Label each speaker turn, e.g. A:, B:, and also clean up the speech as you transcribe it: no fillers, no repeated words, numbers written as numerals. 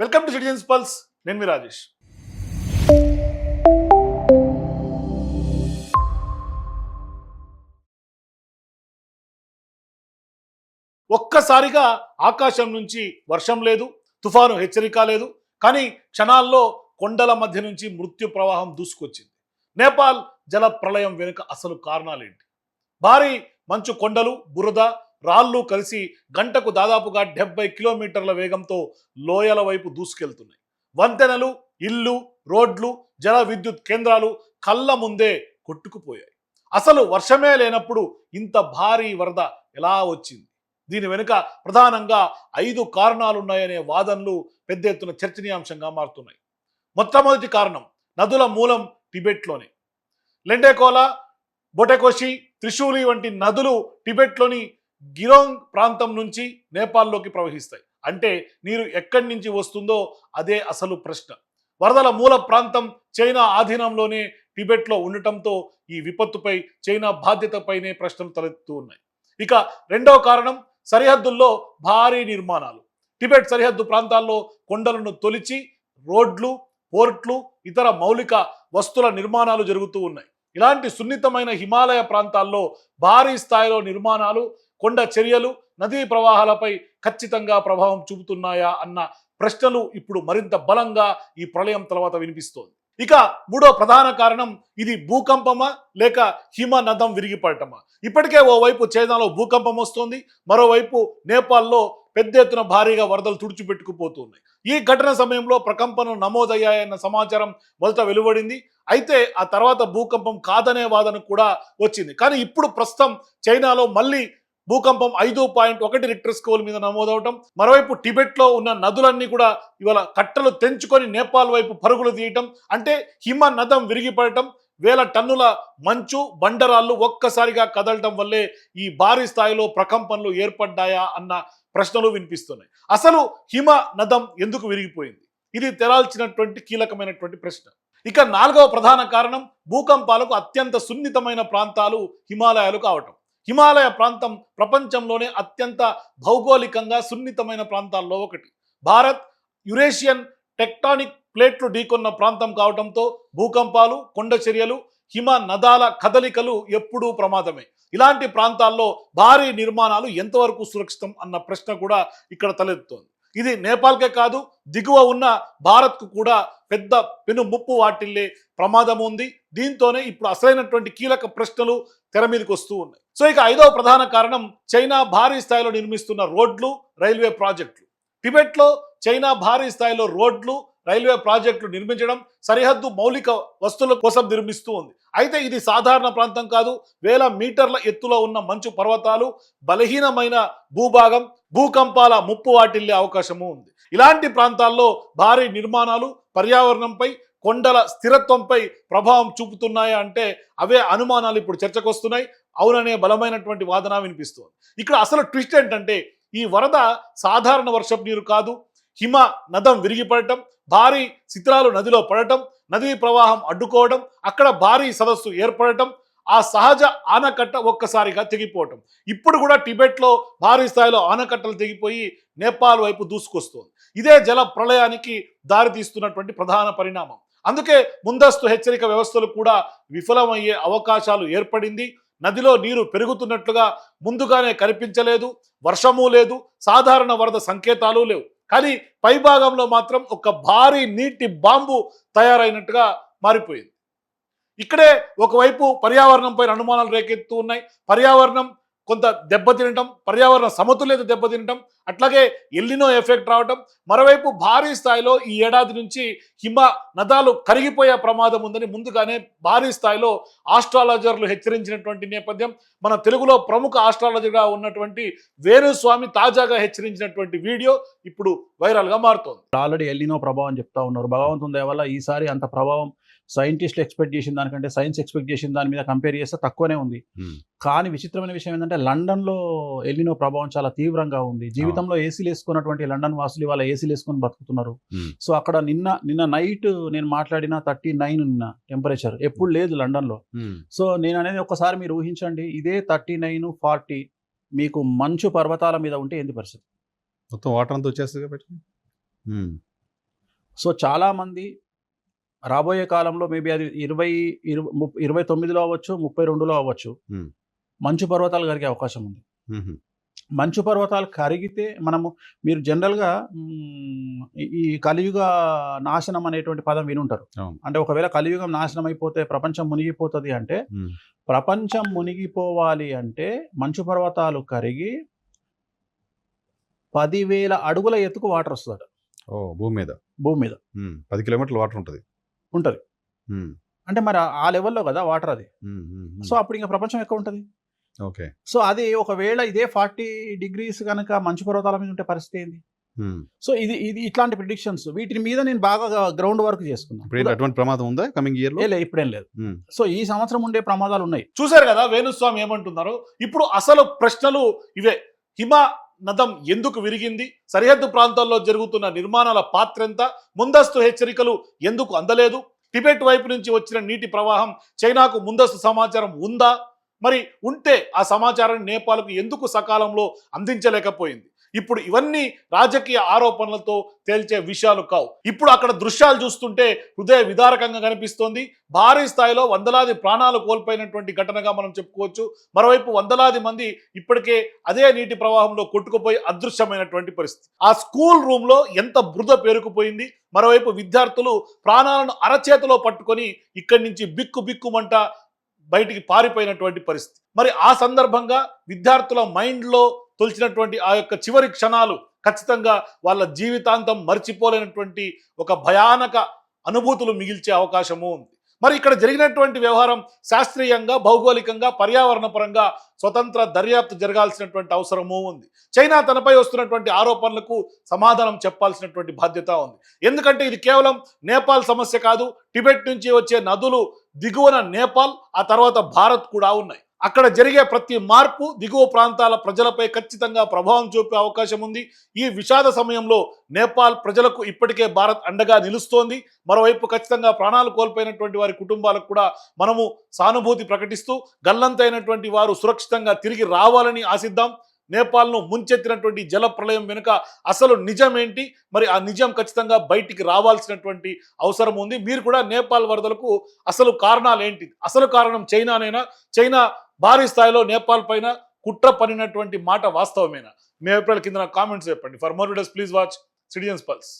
A: Welcome to citizens pulse. నేను మీ రాజేష్. ఒక్కసారిగా ఆకాశం నుంచి వర్షం లేదు, తుఫాను హెచ్చరిక లేదు. కానీ క్షణాల్లో కొండల మధ్య నుంచి మృత్యు ప్రవాహం దూసుకొచ్చింది. నేపాల్ జల ప్రళయం వెనుక అసలు కారణాలేంటి? భారీ మంచు కొండలు, బురద, రాళ్ళు కలిసి గంటకు దాదాపుగా 70 కిలోమీటర్ల వేగంతో లోయల వైపు దూసుకెళ్తున్నాయి. వంతెనలు, ఇల్లు, రోడ్లు, జల విద్యుత్ కేంద్రాలు కళ్ళ ముందే కొట్టుకుపోయాయి. అసలు వర్షమే లేనప్పుడు ఇంత భారీ వరద ఎలా వచ్చింది? దీని వెనుక ప్రధానంగా 5 కారణాలున్నాయనే వాదనలు పెద్ద ఎత్తున చర్చనీయాంశంగా మారుతున్నాయి. మొట్టమొదటి కారణం, నదుల మూలం టిబెట్లోనే. లెండేకోలా, బొటెకోషి, త్రిశూలి వంటి నదులు టిబెట్లోని గిరోంగ్ ప్రాంతం నుంచి నేపాల్లోకి ప్రవహిస్తాయి. అంటే నీరు ఎక్కడి నుంచి వస్తుందో అదే అసలు ప్రశ్న. వరదల మూల ప్రాంతం చైనా ఆధీనంలోనే టిబెట్లో ఉండటంతో ఈ విపత్తుపై చైనా బాధ్యతపైనే ప్రశ్నలు తలెత్తుతూ ఉన్నాయి. ఇక రెండవ కారణం, సరిహద్దుల్లో భారీ నిర్మాణాలు. టిబెట్ సరిహద్దు ప్రాంతాల్లో కొండలను తొలిచి రోడ్లు, పోర్ట్లు, ఇతర మౌలిక వస్తువుల నిర్మాణాలు జరుగుతూ ఉన్నాయి. ఇలాంటి సున్నితమైన హిమాలయ ప్రాంతాల్లో భారీ స్థాయిలో నిర్మాణాలు, కొండ చర్యలు నదీ ప్రవాహాలపై ఖచ్చితంగా ప్రభావం చూపుతున్నాయా అన్న ప్రశ్నలు ఇప్పుడు మరింత బలంగా ఈ ప్రళయం తర్వాత వినిపిస్తోంది. ఇక మూడో ప్రధాన కారణం, ఇది భూకంపమా లేక హిమనదం విరిగిపడటమా? ఇప్పటికే ఓవైపు చైనాలో భూకంపం వస్తోంది, మరోవైపు నేపాల్లో పెద్ద ఎత్తున భారీగా వరదలు తుడిచిపెట్టుకుపోతున్నాయి. ఈ ఘటన సమయంలో ప్రకంపనలు నమోదయ్యాయన్న సమాచారం మొదట వెలువడింది. అయితే ఆ తర్వాత భూకంపం కాదనే వాదన కూడా వచ్చింది. కానీ ఇప్పుడు ప్రస్తుతం చైనాలో మళ్ళీ భూకంపం 5.1 రిక్టర్ స్కేల్ మీద నమోదవటం, మరోవైపు టిబెట్లో ఉన్న నదులన్నీ కూడా ఇవాళ కట్టలు తెంచుకొని నేపాల్ వైపు పరుగులు తీయటం, అంటే హిమ నదం విరిగిపడటం, వేల టన్నుల మంచు బండరాళ్ళు ఒక్కసారిగా కదలటం వల్లే ఈ భారీ స్థాయిలో ప్రకంపనలు ఏర్పడ్డాయా అన్న ప్రశ్నలు వినిపిస్తున్నాయి. అసలు హిమ నదం ఎందుకు విరిగిపోయింది? ఇది తెరాల్చినటువంటి కీలకమైనటువంటి ప్రశ్న. ఇక నాలుగవ ప్రధాన కారణం, భూకంపాలకు అత్యంత సున్నితమైన ప్రాంతాలు హిమాలయాలు కావటం. హిమాలయ ప్రాంతం ప్రపంచంలోనే అత్యంత భౌగోళికంగా సున్నితమైన ప్రాంతాల్లో ఒకటి. భారత్ యురేషియన్ టెక్టానిక్ ప్లేట్లు ఢీకొన్న ప్రాంతం కావడంతో భూకంపాలు, కొండ చర్యలు, హిమ నదాల కదలికలు ఎప్పుడూ ప్రమాదమే. ఇలాంటి ప్రాంతాల్లో భారీ నిర్మాణాలు ఎంతవరకు సురక్షితం అన్న ప్రశ్న కూడా ఇక్కడ తలెత్తుతోంది. ఇది నేపాల్కే కాదు, దిగువ ఉన్న భారత్కు కూడా పెద్ద పెను ముప్పు వాటిల్లే ప్రమాదం ఉంది. దీంతోనే ఇప్పుడు అసలైనటువంటి కీలక ప్రశ్నలు తెర మీదకి వస్తూ ఉన్నాయి. సో ఇక ఐదవ ప్రధాన కారణం, చైనా భారీ స్థాయిలో నిర్మిస్తున్న రోడ్లు, రైల్వే ప్రాజెక్టులు. టిబెట్లో చైనా భారీ స్థాయిలో రోడ్లు, రైల్వే ప్రాజెక్టులు నిర్మించడం, సరిహద్దు మౌలిక వస్తువుల కోసం నిర్మిస్తూ ఉంది. అయితే ఇది సాధారణ ప్రాంతం కాదు. వేల మీటర్ల ఎత్తులో ఉన్న మంచు పర్వతాలు, బలహీనమైన భూభాగం, భూకంపాల ముప్పు వాటిల్లే అవకాశము ఉంది. ఇలాంటి ప్రాంతాల్లో భారీ నిర్మాణాలు పర్యావరణంపై, కొండల స్థిరత్వంపై ప్రభావం చూపుతున్నాయా అంటే అవే అనుమానాలు ఇప్పుడు చర్చకు వస్తున్నాయి. అవుననే బలమైనటువంటి వాదన వినిపిస్తుంది. ఇక్కడ అసలు ట్విస్ట్ ఏంటంటే, ఈ వరద సాధారణ వర్షపు నీరు కాదు. హిమ నదం విరిగిపడటం, భారీ శిథిలాలు నదిలో పడటం, నదీ ప్రవాహం అడ్డుకోవడం, అక్కడ భారీ సదస్సు ఏర్పడటం, ఆ సహజ ఆనకట్ట ఒక్కసారిగా తెగిపోవటం. ఇప్పుడు కూడా టిబెట్లో భారీ స్థాయిలో ఆనకట్టలు తెగిపోయి నేపాల్ వైపు దూసుకొస్తోంది. ఇదే జల ప్రళయానికి దారితీస్తున్నటువంటి ప్రధాన పరిణామం. అందుకే ముందస్తు హెచ్చరిక వ్యవస్థలు కూడా విఫలమయ్యే అవకాశాలు ఏర్పడింది. నదిలో నీరు పెరుగుతున్నట్లుగా ముందుగానే కనిపించలేదు, వర్షము లేదు, సాధారణ వరద సంకేతాలు లేవు. కానీ పైభాగంలో మాత్రం ఒక భారీ నీటి బాంబు తయారైనట్టుగా మారిపోయింది. ఇక్కడే ఒకవైపు పర్యావరణం పైన అనుమానాలు రేకెత్తు ఉన్నాయి. పర్యావరణం కొంత దెబ్బతినటం, పర్యావరణ సమతుల్యత దెబ్బతినటం, అట్లాగే ఎల్నినో ఎఫెక్ట్ రావటం, మరోవైపు భారీ స్థాయిలో ఈ ఏడాది నుంచి హిమ నదాలు కరిగిపోయే ప్రమాదం ఉందని ముందుగానే భారీ స్థాయిలో ఆస్ట్రాలజర్లు హెచ్చరించినటువంటి నేపథ్యం. మన తెలుగులో ప్రముఖ ఆస్ట్రాలజర్గా ఉన్నటువంటి వేణుస్వామి తాజాగా హెచ్చరించినటువంటి వీడియో ఇప్పుడు వైరల్గా మారుతోంది.
B: ఆల్రెడీ ఎల్నినో ప్రభావం చెప్తా ఉన్నారు. భగవంతుని దయ వల్ల ఈసారి అంత ప్రభావం సైంటిస్టులు ఎక్స్పెక్ట్ చేసిన దానికంటే, సైన్స్ ఎక్స్పెక్ట్ చేసిన దాని మీద కంపేర్ చేస్తే తక్కువనే ఉంది. కానీ విచిత్రమైన విషయం ఏంటంటే, లండన్లో ఎల్నినో ప్రభావం చాలా తీవ్రంగా ఉంది. జీవితంలో ఏసీలు వేసుకున్నటువంటి లండన్ వాసులు ఇవాళ ఏసీలు వేసుకొని బతుకుతున్నారు. సో అక్కడ నిన్న నైట్ నేను మాట్లాడిన 39 నిన్న టెంపరేచర్ ఎప్పుడు లేదు లండన్లో. సో నేను అనేది ఒకసారి మీరు ఊహించండి, ఇదే 39, 40 మీకు మంచు పర్వతాల మీద ఉంటే ఏంది పరిస్థితి?
C: మొత్తం వాటర్ అంతా వచ్చేస్తుంది కాబట్టి
B: సో చాలామంది రాబోయే కాలంలో మేబీ అది 29లో అవ్వచ్చు, 32లో అవ్వచ్చు,
C: Hmm.
B: మంచు పర్వతాలు కరిగే అవకాశం ఉంది.
C: మ్మ్.
B: మంచు పర్వతాలు కరిగితే మీరు జనరల్గా ఈ కలియుగ నాశనం అనేటువంటి పదం వినుంటారు.
C: అవును.
B: అంటే ఒకవేళ కలియుగం నాశనం అయిపోతే ప్రపంచం మునిగిపోతుంది అంటే,
C: మ్మ్.
B: ప్రపంచం మునిగిపోవాలి అంటే మంచు పర్వతాలు కరిగి 10,000 అడుగుల ఎత్తుకు వాటర్ వస్తుంది
C: ఓ భూమి మీద
B: భూమి మీద
C: 10 కిలోమీటర్ల వాటర్ ఉంటుంది.
B: ఉంటుంది. అంటే మరి ఆ లెవెల్లో కదా వాటర్ అది. సో అప్పుడు ఇంకా ప్రపంచం ఎక్కడ ఉంటుంది?
C: ఓకే.
B: సో అది ఒకవేళ ఇదే 40 degrees కనుక మంచు పర్వతాల మీద ఉంటే పరిస్థితి ఏంది? సో ఇది ఇట్లాంటి ప్రిడిక్షన్స్ వీటి మీద నేను బాగా గ్రౌండ్ వర్క్ చేసుకున్నాను.
C: ఇప్పుడు అటువంటి ప్రమాదం ఉందా కమింగ్ ఇయర్ లో?
B: ఇప్పుడేం లేదు. సో ఈ సంవత్సరం ఉండే ప్రమాదాలు ఉన్నాయి.
A: చూశారు కదా వేణుస్వామి ఏమంటున్నారు. ఇప్పుడు అసలు ప్రశ్నలు ఇవే. హిమ నదం ఎందుకు విరిగింది? సరిహద్దు ప్రాంతాల్లో జరుగుతున్న నిర్మాణాల పాత్ర ఎంత? ముందస్తు హెచ్చరికలు ఎందుకు అందలేదు? టిబెట్ వైపు నుంచి వచ్చిన నీటి ప్రవాహం చైనాకు ముందస్తు సమాచారం ఉందా? మరి ఉంటే ఆ సమాచారాన్ని నేపాల్కు ఎందుకు సకాలంలో అందించలేకపోయింది? ఇప్పుడు ఇవన్నీ రాజకీయ ఆరోపణలతో తేల్చే విషయాలు కావు. ఇప్పుడు అక్కడ దృశ్యాలు చూస్తుంటే హృదయ విదారకంగా కనిపిస్తోంది. భారీ స్థాయిలో వందలాది ప్రాణాలు కోల్పోయినటువంటి ఘటనగా మనం చెప్పుకోవచ్చు. మరోవైపు వందలాది మంది ఇప్పటికే అదే నీటి ప్రవాహంలో కొట్టుకుపోయి అదృశ్యమైనటువంటి పరిస్థితి. ఆ స్కూల్ రూమ్ లో ఎంత బృద పేరుకుపోయింది. మరోవైపు విద్యార్థులు ప్రాణాలను అరచేతిలో పట్టుకొని ఇక్కడి నుంచి బిక్కుమంట బయటికి పారిపోయినటువంటి పరిస్థితి. మరి ఆ సందర్భంగా విద్యార్థుల మైండ్లో తొలిచినటువంటి ఆ యొక్క చివరి క్షణాలు ఖచ్చితంగా వాళ్ళ జీవితాంతం మర్చిపోలేనటువంటి ఒక భయానక అనుభూతులు మిగిల్చే అవకాశము ఉంది. మరి ఇక్కడ జరిగినటువంటి వ్యవహారం శాస్త్రీయంగా, భౌగోళికంగా, పర్యావరణ పరంగా స్వతంత్ర దర్యాప్తు జరగాల్సినటువంటి అవసరము ఉంది. చైనా తనపై వస్తున్నటువంటి ఆరోపణలకు సమాధానం చెప్పాల్సినటువంటి బాధ్యత ఉంది. ఎందుకంటే ఇది కేవలం నేపాల్ సమస్య కాదు. టిబెట్ నుంచి వచ్చే నదులు దిగువన నేపాల్, ఆ తర్వాత భారత్ కూడా ఉన్నాయి. అక్కడ జరిగే ప్రతి మార్పు దిగువ ప్రాంతాల ప్రజలపై ఖచ్చితంగా ప్రభావం చూపే అవకాశం ఉంది. ఈ విషాద సమయంలో నేపాల్ ప్రజలకు ఇప్పటికే భారత్ అండగా నిలుస్తోంది. మరోవైపు ఖచ్చితంగా ప్రాణాలు కోల్పోయినటువంటి వారి కుటుంబాలకు కూడా మనము సానుభూతి ప్రకటిస్తూ గల్లంతైనటువంటి వారు సురక్షితంగా తిరిగి రావాలని ఆశిద్దాం. నేపాల్ను ముంచెత్తినటువంటి జల ప్రళయం వెనుక అసలు నిజం ఏంటి? మరి ఆ నిజం ఖచ్చితంగా బయటికి రావాల్సినటువంటి అవసరం ఉంది. మీరు కూడా నేపాల్ వరదలకు అసలు కారణాలు ఏంటి? అసలు కారణం చైనానేనా? చైనా భారీ స్థాయిలో నేపాల్ పైన కుట్ర పనినటువంటి మాట వాస్తవమేనా? మీ అభిప్రాయాల కింద కామెంట్స్ చెప్పండి. For more videos please watch citizens pulse.